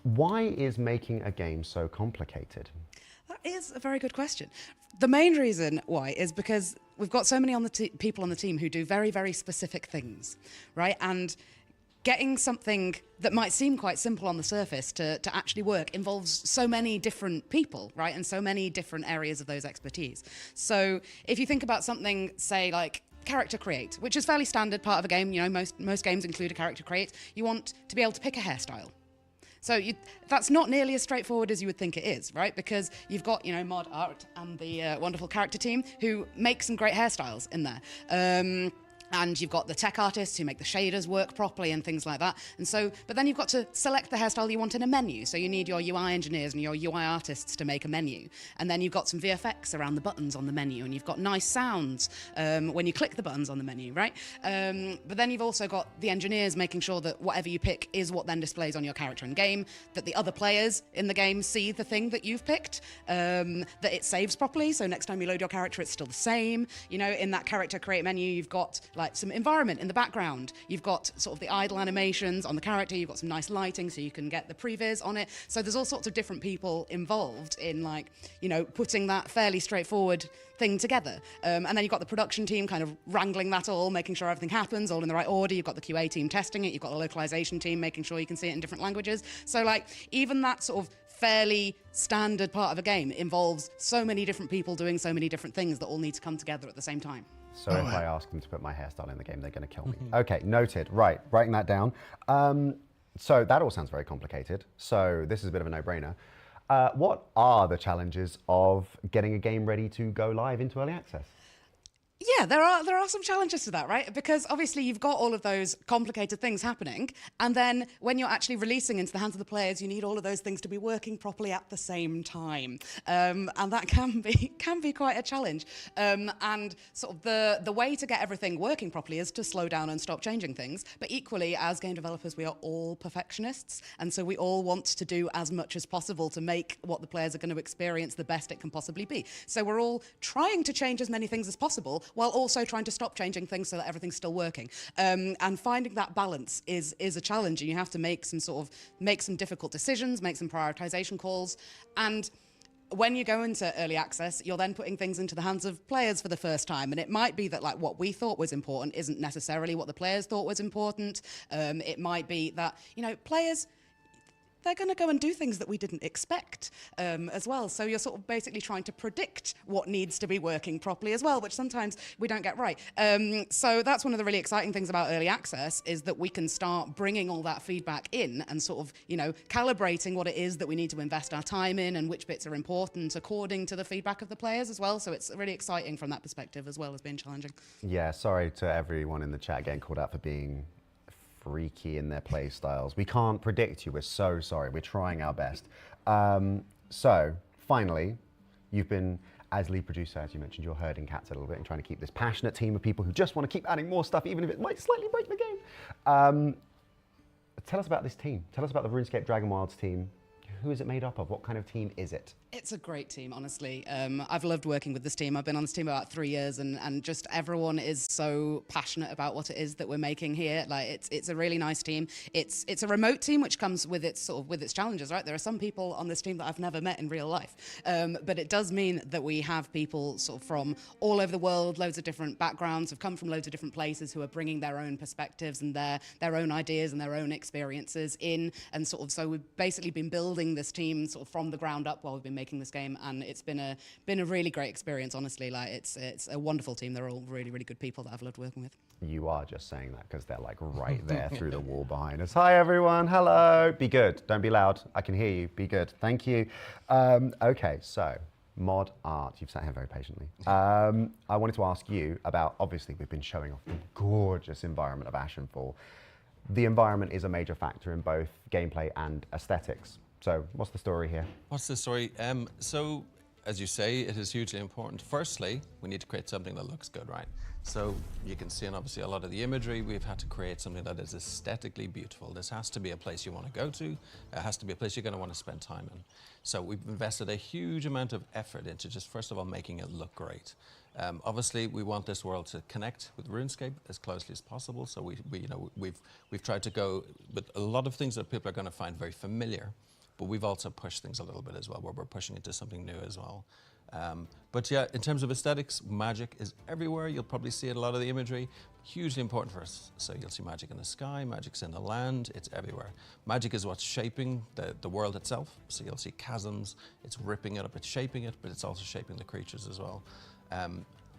why is making a game so complicated? That is a very good question. The main reason why is because we've got so many people on the team who do very, very specific things, right? And getting something that might seem quite simple on the surface to actually work involves so many different people, right? And so many different areas of those expertise. So if you think about something, say, like character create, which is fairly standard part of a game, you know, most games include a character create, you want to be able to pick a hairstyle. So that's not nearly as straightforward as you would think it is, right? Because you've got, you know, Mod Art and the wonderful character team who make some great hairstyles in there. And you've got the tech artists who make the shaders work properly and things like that. And so, but then you've got to select the hairstyle you want in a menu. So you need your UI engineers and your UI artists to make a menu. And then you've got some VFX around the buttons on the menu. And you've got nice sounds when you click the buttons on the menu, right? But then you've also got the engineers making sure that whatever you pick is what then displays on your character in game, that the other players in the game see the thing that you've picked, that it saves properly. So next time you load your character, it's still the same. You know, in that character create menu, you've got like some environment in the background. You've got sort of the idle animations on the character. You've got some nice lighting so you can get the previs on it. So there's all sorts of different people involved in, like, you know, putting that fairly straightforward thing together. And then you've got the production team kind of wrangling that all, making sure everything happens all in the right order. You've got the QA team testing it. You've got the localization team making sure you can see it in different languages. So like even that sort of fairly standard part of a game involves so many different people doing so many different things that all need to come together at the same time. So if I ask them to put my hairstyle in the game, they're going to kill me. Okay, noted. Right, writing that down. So that all sounds very complicated. So this is a bit of a no-brainer. What are the challenges of getting a game ready to go live into early access? Yeah, there are some challenges to that, right? Because obviously you've got all of those complicated things happening, and then when you're actually releasing into the hands of the players, you need all of those things to be working properly at the same time, and that can be quite a challenge. And sort of the way to get everything working properly is to slow down and stop changing things. But equally, as game developers, we are all perfectionists, and so we all want to do as much as possible to make what the players are going to experience the best it can possibly be. So we're all trying to change as many things as possible, while also trying to stop changing things so that everything's still working. And finding that balance is a challenge, and you have to make some difficult decisions, make some prioritization calls. And when you go into early access, you're then putting things into the hands of players for the first time. And it might be that like what we thought was important isn't necessarily what the players thought was important. It might be that, you know, players, they're going to go and do things that we didn't expect as well. So you're sort of basically trying to predict what needs to be working properly as well, which sometimes we don't get right. So that's one of the really exciting things about early access, is that we can start bringing all that feedback in and sort of, you know, calibrating what it is that we need to invest our time in and which bits are important according to the feedback of the players as well. So it's really exciting from that perspective as well as being challenging. Yeah, sorry to everyone in the chat getting called out for being freaky in their play styles. We can't predict you. We're so sorry. We're trying our best. So finally, you've been, as lead producer, as you mentioned, you're herding cats a little bit and trying to keep this passionate team of people who just want to keep adding more stuff, even if it might slightly break the game. Tell us about this team. Tell us about the RuneScape DragonWilds team. Who is it made up of? What kind of team is it? It's a great team, honestly. I've loved working with this team. I've been on this team about 3 years, and just everyone is so passionate about what it is that we're making here. Like it's a really nice team. It's a remote team, which comes with its challenges, right? There are some people on this team that I've never met in real life, but it does mean that we have people sort of from all over the world, loads of different backgrounds, have come from loads of different places, who are bringing their own perspectives and their own ideas and their own experiences in, and sort of so we've basically been building this team sort of from the ground up while we've been making this game, and it's been a really great experience, honestly. Like it's a wonderful team. They're all really, really good people that I've loved working with. You are just saying that because they're like right there through the wall behind us. Hi everyone, hello. Be good, don't be loud. I can hear you, be good, thank you. Okay, so Mod Art, you've sat here very patiently. I wanted to ask you about, obviously we've been showing off the gorgeous environment of Ashenfall. The environment is a major factor in both gameplay and aesthetics. So what's the story here? What's the story? So, as you say, it is hugely important. Firstly, we need to create something that looks good, right? So you can see in obviously a lot of the imagery, we've had to create something that is aesthetically beautiful. This has to be a place you want to go to. It has to be a place you're going to want to spend time in. So we've invested a huge amount of effort into just, first of all, making it look great. Obviously, we want this world to connect with RuneScape as closely as possible. So we've tried to go with a lot of things that people are going to find very familiar, but we've also pushed things a little bit as well, where we're pushing into something new as well. But yeah, in terms of aesthetics, magic is everywhere. You'll probably see it, a lot of the imagery, hugely important for us. So you'll see magic in the sky, magic's in the land, it's everywhere. Magic is what's shaping the world itself. So you'll see chasms, it's ripping it up, it's shaping it, but it's also shaping the creatures as well.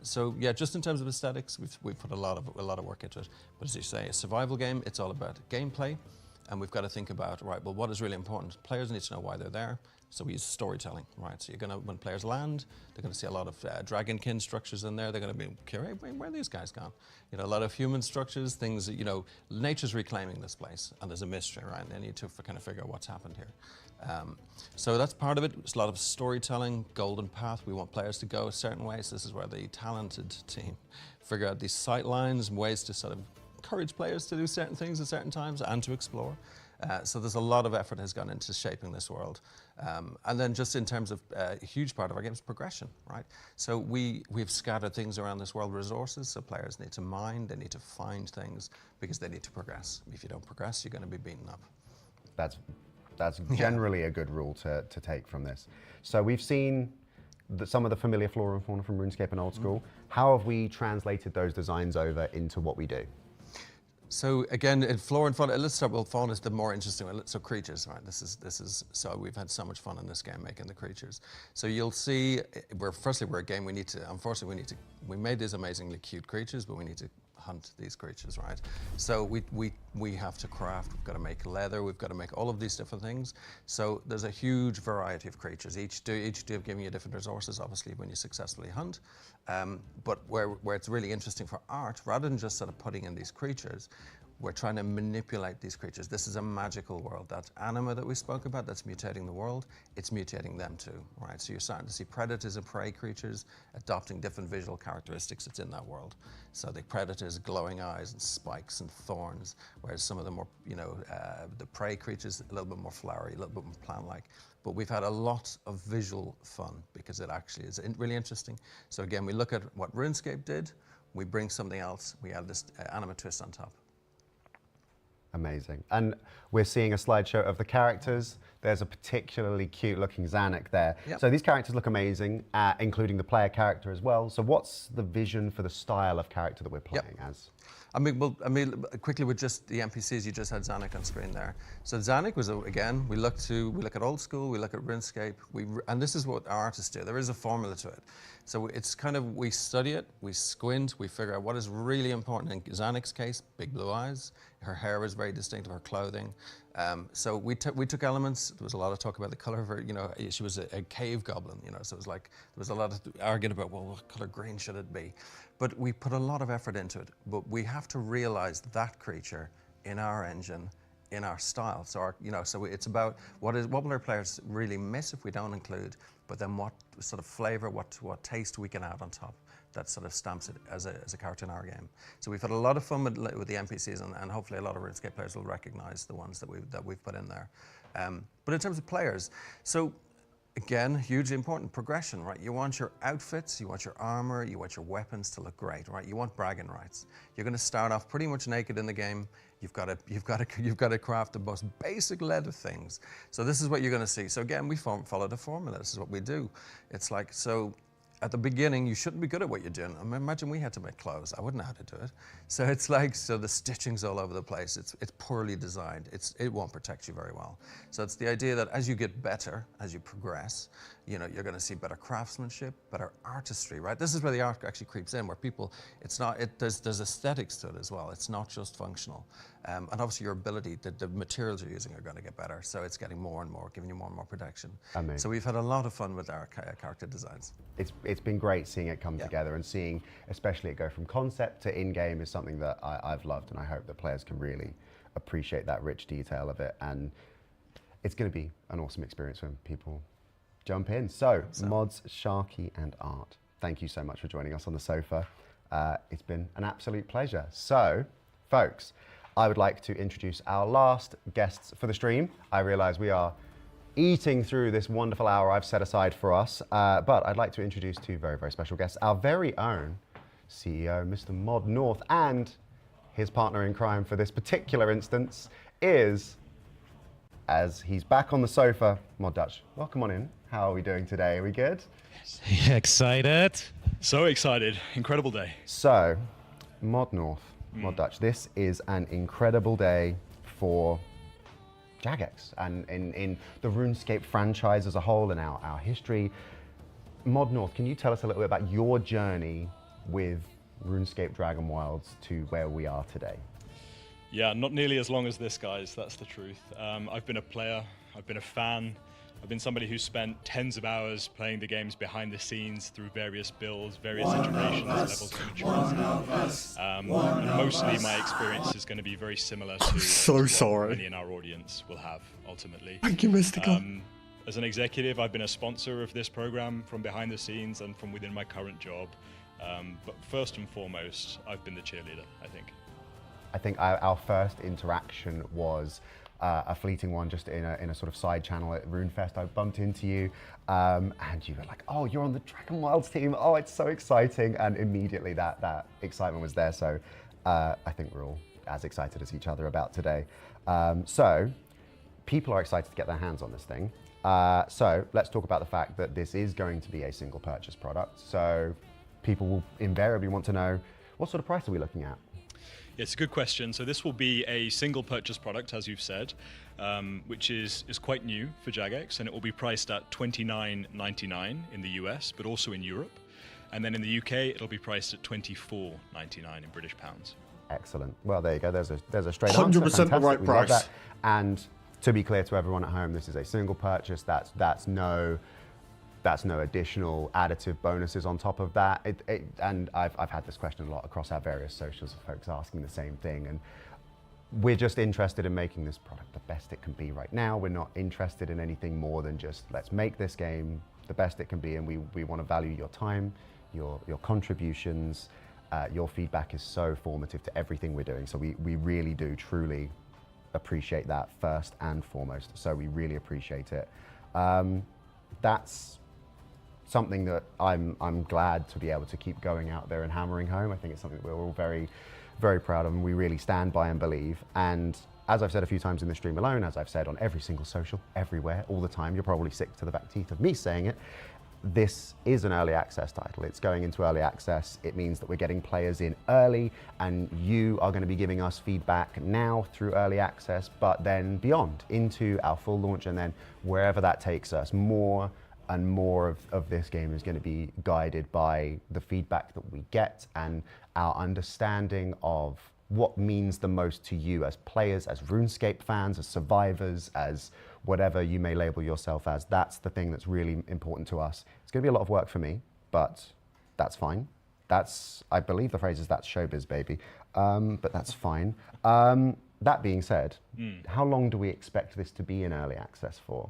So yeah, just in terms of aesthetics, we've put a lot of work into it. But as you say, a survival game, it's all about gameplay. And we've got to think about, right, well, what is really important? Players need to know why they're there. So we use storytelling, right? So when players land, they're going to see a lot of dragonkin structures in there. They're going to be, okay, where are these guys gone? You know, a lot of human structures, things that, you know, nature's reclaiming this place, and there's a mystery, right? And they need to kind of figure out what's happened here. So that's part of it. It's a lot of storytelling, golden path. We want players to go certain ways. This is where the talented team figure out these sight lines, ways to sort of encourage players to do certain things at certain times and to explore. So there's a lot of effort has gone into shaping this world. And then just in terms of a huge part of our game is progression, right? So we've scattered things around this world, resources, so players need to mine, they need to find things because they need to progress. If you don't progress, you're going to be beaten up. That's generally a good rule to take from this. So we've seen some of the familiar flora and fauna from RuneScape and Old School. How have we translated those designs over into what we do? So again, in flora and fauna, let's start with fauna is the more interesting one. So creatures, right? This is so we've had so much fun in this game making the creatures. So you'll see, we're a game. Unfortunately, we made these amazingly cute creatures, but we need to hunt these creatures, right? So we have to craft. We've got to make leather. We've got to make all of these different things. So there's a huge variety of creatures. Each do giving you different resources, obviously, when you successfully hunt. But where it's really interesting for art, rather than just sort of putting in these creatures, we're trying to manipulate these creatures. This is a magical world. That anima that we spoke about, that's mutating the world, it's mutating them too, right? So you're starting to see predators and prey creatures adopting different visual characteristics that's in that world. So the predators, glowing eyes and spikes and thorns, whereas some of the more, the prey creatures, a little bit more flowery, a little bit more plant-like. But we've had a lot of visual fun because it actually is really interesting. So again, we look at what RuneScape did, we bring something else, we add this anima twist on top. Amazing. And we're seeing a slideshow of the characters. There's a particularly cute looking Zanic there. Yep. So these characters look amazing, including the player character as well. So what's the vision for the style of character that we're playing as? I mean, quickly with just the NPCs, you just had Zanic on screen there. So Zanic was, again, we look at Old School, we look at RuneScape, and this is what our artists do. There is a formula to it. So it's kind of, we study it, we squint, we figure out what is really important. In Zanic's case, big blue eyes. Her hair was very distinctive, her clothing. So we took elements. There was a lot of talk about the color of her, she was a cave goblin, so it was like, there was a lot of arguing about, well, what color green should it be? But we put a lot of effort into it. But we have to realize that creature in our engine, in our style. So so it's about what will our players really miss if we don't include, but then what sort of flavor, what taste we can add on top that sort of stamps it as a character in our game. So we've had a lot of fun with the NPCs, and hopefully a lot of RuneScape players will recognize the ones that we've put in there. But in terms of players, so again, hugely important, progression, right? You want your outfits, you want your armor, you want your weapons to look great, right? You want bragging rights. You're going to start off pretty much naked in the game. You've got to craft the most basic leather things. So this is what you're going to see. So again, we follow the formula. This is what we do. It's like, so at the beginning, you shouldn't be good at what you're doing. I mean, imagine we had to make clothes. I wouldn't know how to do it. So it's like, so the stitching's all over the place. It's poorly designed. It won't protect you very well. So it's the idea that as you get better, as you progress, you're going to see better craftsmanship, better artistry, right? This is where the art actually creeps in, where people, there's aesthetics to it as well. It's not just functional. And obviously your ability, the materials you're using are going to get better. So it's getting more and more, giving you more and more protection. Amazing. So we've had a lot of fun with our character designs. It's been great seeing it come together, and seeing especially it go from concept to in-game is something that I've loved, and I hope that players can really appreciate that rich detail of it. And it's going to be an awesome experience when people jump in. So Mods, Sharky and Art, thank you so much for joining us on the sofa. It's been an absolute pleasure. So folks, I would like to introduce our last guests for the stream. I realize we are eating through this wonderful hour I've set aside for us. But I'd like to introduce two very, very special guests. Our very own CEO, Mr. Mod North, and his partner in crime for this particular instance is, as he's back on the sofa, Mod Dutch. Welcome on in. How are we doing today? Are we good? Excited. So excited. Incredible day. So, Mod North, Mod Dutch, this is an incredible day for Jagex and in the RuneScape franchise as a whole and our history. Mod North, can you tell us a little bit about your journey with RuneScape DragonWilds to where we are today? Yeah, not nearly as long as this, guys. That's the truth. I've been a player. I've been a fan. I've been somebody who's spent tens of hours playing the games behind the scenes through various builds, various iterations, levels of maturity. And mostly my experience is going to be very similar to what many in our audience will have ultimately. Thank you, Mystical. As an executive, I've been a sponsor of this program from behind the scenes and from within my current job. But first and foremost, I've been the cheerleader, I think. I think our first interaction was a fleeting one, just in a sort of side channel at RuneFest. I bumped into you, and you were like, "Oh, you're on the DragonWilds team! Oh, it's so exciting!" And immediately that excitement was there. So I think we're all as excited as each other about today. So people are excited to get their hands on this thing. So let's talk about the fact that this is going to be a single purchase product. So people will invariably want to know, what sort of price are we looking at? Yeah, it's a good question. So this will be a single purchase product, as you've said, which is quite new for Jagex, and it will be priced at $29.99 in the US, but also in Europe. And then in the UK, it'll be priced at $24.99 in British pounds. Excellent. Well, there you go. There's a straight 100% answer. the right We love price. that. And to be clear to everyone at home, this is a single purchase. That's no additional additive bonuses on top of that. And I've had this question a lot across our various socials of folks asking the same thing. And we're just interested in making this product the best it can be right now. We're not interested in anything more than just let's make this game the best it can be. And we want to value your time, your contributions. Your feedback is so formative to everything we're doing. So we really do truly appreciate that first and foremost. So we really appreciate it. That's something that I'm glad to be able to keep going out there and hammering home. I think it's something that we're all very, very proud of and we really stand by and believe. And as I've said a few times in the stream alone, as I've said on every single social, everywhere, all the time, you're probably sick to the back teeth of me saying it, this is an early access title. It's going into early access. It means that we're getting players in early and you are going to be giving us feedback now through early access, but then beyond into our full launch, and then wherever that takes us, more and more of this game is going to be guided by the feedback that we get and our understanding of what means the most to you as players, as RuneScape fans, as survivors, as whatever you may label yourself as. That's the thing that's really important to us. It's going to be a lot of work for me, but that's fine. I believe the phrase is that's showbiz, baby, but that's fine. That being said, how long do we expect this to be in early access for?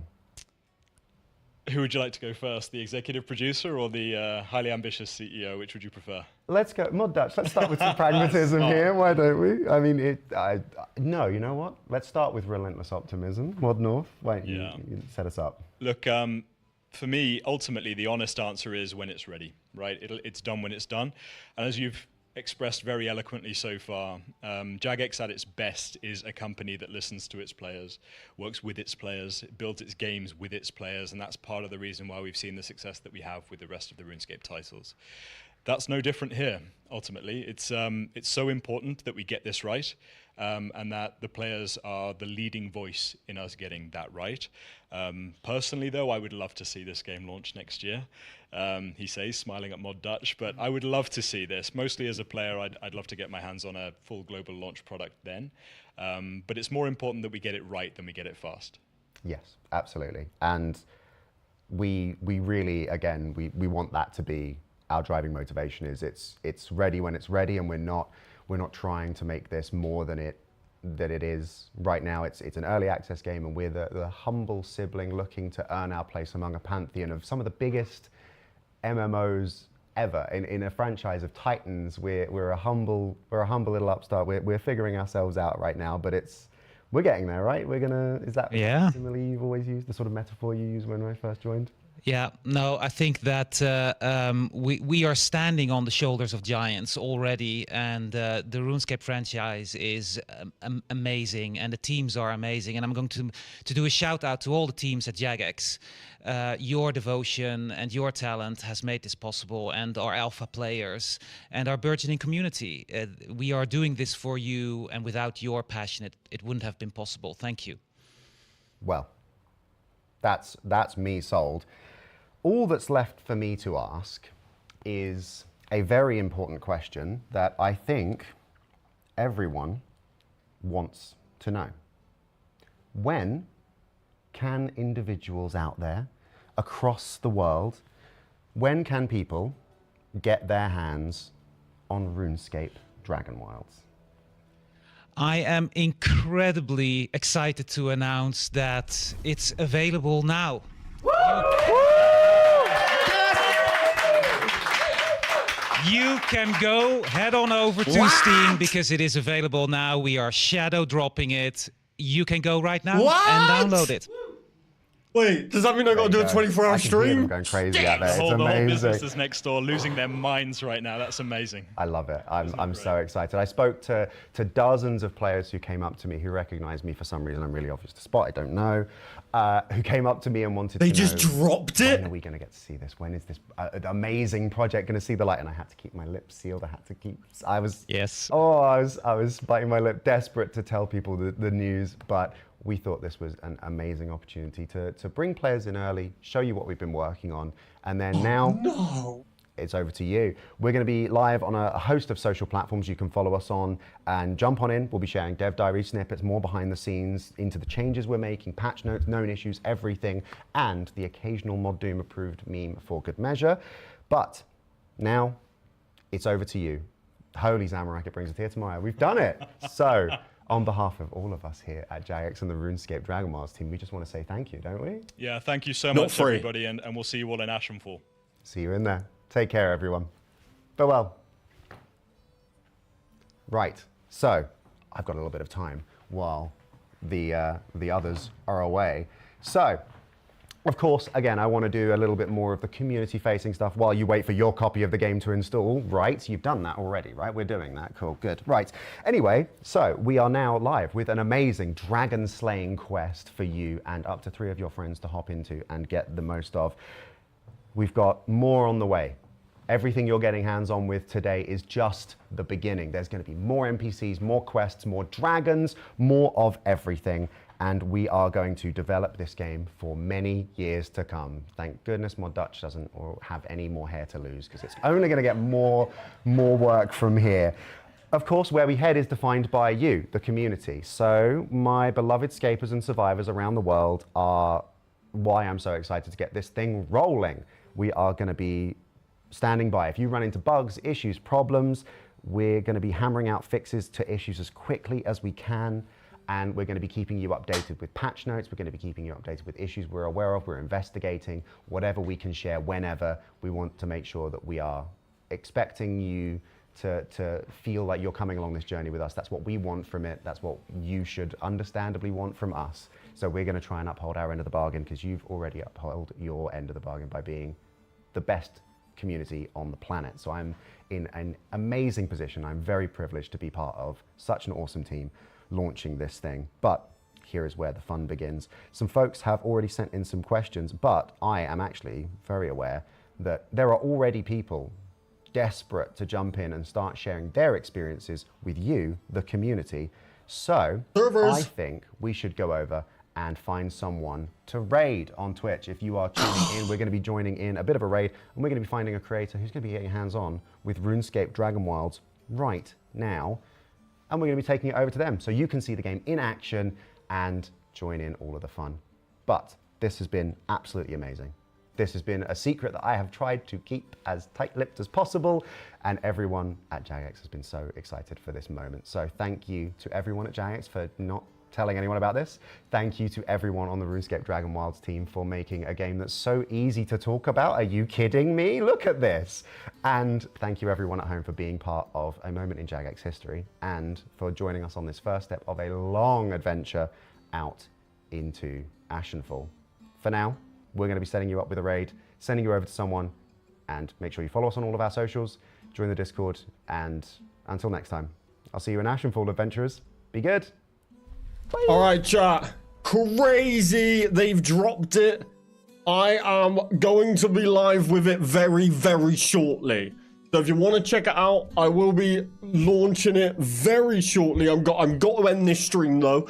Who would you like to go first, the executive producer or the highly ambitious CEO? Which would you prefer? Let's go, Mod Dutch, let's start with some pragmatism here, why don't we? I mean, no, you know what? Let's start with relentless optimism. Mod North, why don't you set us up? Look, for me, ultimately, the honest answer is when it's ready, right? It's done when it's done. And as you've expressed very eloquently so far, Jagex at its best is a company that listens to its players, works with its players, builds its games with its players, and that's part of the reason why we've seen the success that we have with the rest of the RuneScape titles. That's no different here, ultimately. It's so important that we get this right, and that the players are the leading voice in us getting that right. Personally, though, I would love to see this game launch next year. He says, smiling at Mod Dutch, but I would love to see this. Mostly as a player, I'd love to get my hands on a full global launch product then. But it's more important that we get it right than we get it fast. Yes, absolutely. And we really, again, we want that to be our driving motivation. Is it's ready when it's ready, and we're not trying to make this more than it is right now. It's an early access game, and we're the humble sibling looking to earn our place among a pantheon of some of the biggest MMOs ever. In a franchise of titans, we're a humble little upstart. We're figuring ourselves out right now, but We're getting there, right? Is that Yeah. similarly you've always used, the sort of metaphor you used when I first joined? Yeah, no, I think that we are standing on the shoulders of giants already, and the RuneScape franchise is amazing, and the teams are amazing. And I'm going to do a shout out to all the teams at Jagex. Your devotion and your talent has made this possible, and our alpha players and our burgeoning community. We are doing this for you, and without your passion, it wouldn't have been possible. Thank you. Well, that's me sold. All that's left for me to ask is a very important question that I think everyone wants to know. When can individuals out there across the world, when can people get their hands on RuneScape DragonWilds? I am incredibly excited to announce that it's available now. You can go head on over to Steam because it is available now. We are shadow dropping it. You can go right now and download it. Wait, does that mean I got to do a 24-hour I can hear them stream? going crazy out there. It's The whole amazing. business is next door, losing their minds right now. That's amazing. I love it. I'm so excited. I spoke to dozens of players who came up to me who recognized me for some reason. I'm really obvious to spot. I don't know. Who came up to me and wanted to know. They just dropped it? When are we going to get to see this? When is this amazing project going to see the light? And I had to keep my lips sealed. I was biting my lip, desperate to tell people the news, but we thought this was an amazing opportunity to bring players in early, show you what we've been working on, and then it's over to you. We're going to be live on a host of social platforms you can follow us on and jump on in. We'll be sharing dev diary snippets, more behind the scenes, into the changes we're making, patch notes, known issues, everything, and the occasional Mod Doom approved meme for good measure. But now it's over to you. Holy Zamorak, it brings us here tomorrow. We've done it. So on behalf of all of us here at Jagex and the RuneScape DragonWilds team, we just want to say thank you, don't we? Yeah, thank you so Not much, free. everybody, and we'll see you all in Ashenfall. See you in there. Take care, everyone. Farewell. Right, so I've got a little bit of time while the others are away. So, of course, again, I want to do a little bit more of the community-facing stuff while you wait for your copy of the game to install. Right, you've done that already, right? We're doing that. Cool, good. Right. Anyway, so we are now live with an amazing dragon-slaying quest for you and up to 3 of your friends to hop into and get the most of. We've got more on the way. Everything you're getting hands-on with today is just the beginning. There's going to be more NPCs, more quests, more dragons, more of everything. And we are going to develop this game for many years to come. Thank goodness Mod Dutch doesn't have any more hair to lose, because it's only going to get more work from here. Of course, where we head is defined by you, the community. So my beloved scapers and survivors around the world are why I'm so excited to get this thing rolling. We are going to be standing by. If you run into bugs, issues, problems, we're going to be hammering out fixes to issues as quickly as we can. And we're going to be keeping you updated with patch notes. We're going to be keeping you updated with issues we're aware of. We're investigating whatever we can share whenever. We want to make sure that we are expecting you to feel like you're coming along this journey with us. That's what we want from it. That's what you should understandably want from us. So we're going to try and uphold our end of the bargain, because you've already upheld your end of the bargain by being the best community on the planet. So I'm in an amazing position. I'm very privileged to be part of such an awesome team launching this thing. But here is where the fun begins. Some folks have already sent in some questions, but I am actually very aware that there are already people desperate to jump in and start sharing their experiences with you, the community. So Servers. I think we should go over and find someone to raid on Twitch. If you are tuning in, we're going to be joining in a bit of a raid, and we're going to be finding a creator who's going to be getting hands-on with RuneScape DragonWilds right now. And we're going to be taking it over to them so you can see the game in action and join in all of the fun. But this has been absolutely amazing. This has been a secret that I have tried to keep as tight-lipped as possible, and everyone at Jagex has been so excited for this moment. So thank you to everyone at Jagex for not telling anyone about this. Thank you to everyone on the RuneScape DragonWilds team for making a game that's so easy to talk about. Are you kidding me? Look at this. And thank you everyone at home for being part of a moment in Jagex history and for joining us on this first step of a long adventure out into Ashenfall. For now, we're going to be setting you up with a raid, sending you over to someone, and make sure you follow us on all of our socials, join the Discord, and until next time, I'll see you in Ashenfall, adventurers. Be good. Bye. All right, chat. Crazy. They've dropped it. I am going to be live with it very, very shortly. So if you want to check it out, I will be launching it very shortly. I'm got to end this stream though.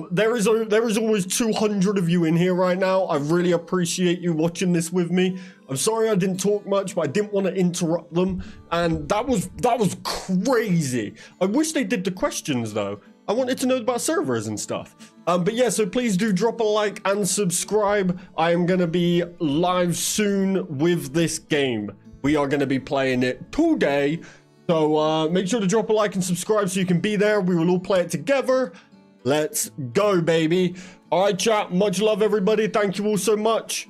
There is always 200 of you in here right now. I really appreciate you watching this with me. I'm sorry I didn't talk much, but I didn't want to interrupt them. And that was crazy. I wish they did the questions though. I wanted to know about servers and stuff. But yeah, so please do drop a like and subscribe. I am going to be live soon with this game. We are going to be playing it today. So make sure to drop a like and subscribe so you can be there. We will all play it together. Let's go, baby. All right, chat. Much love, everybody. Thank you all so much.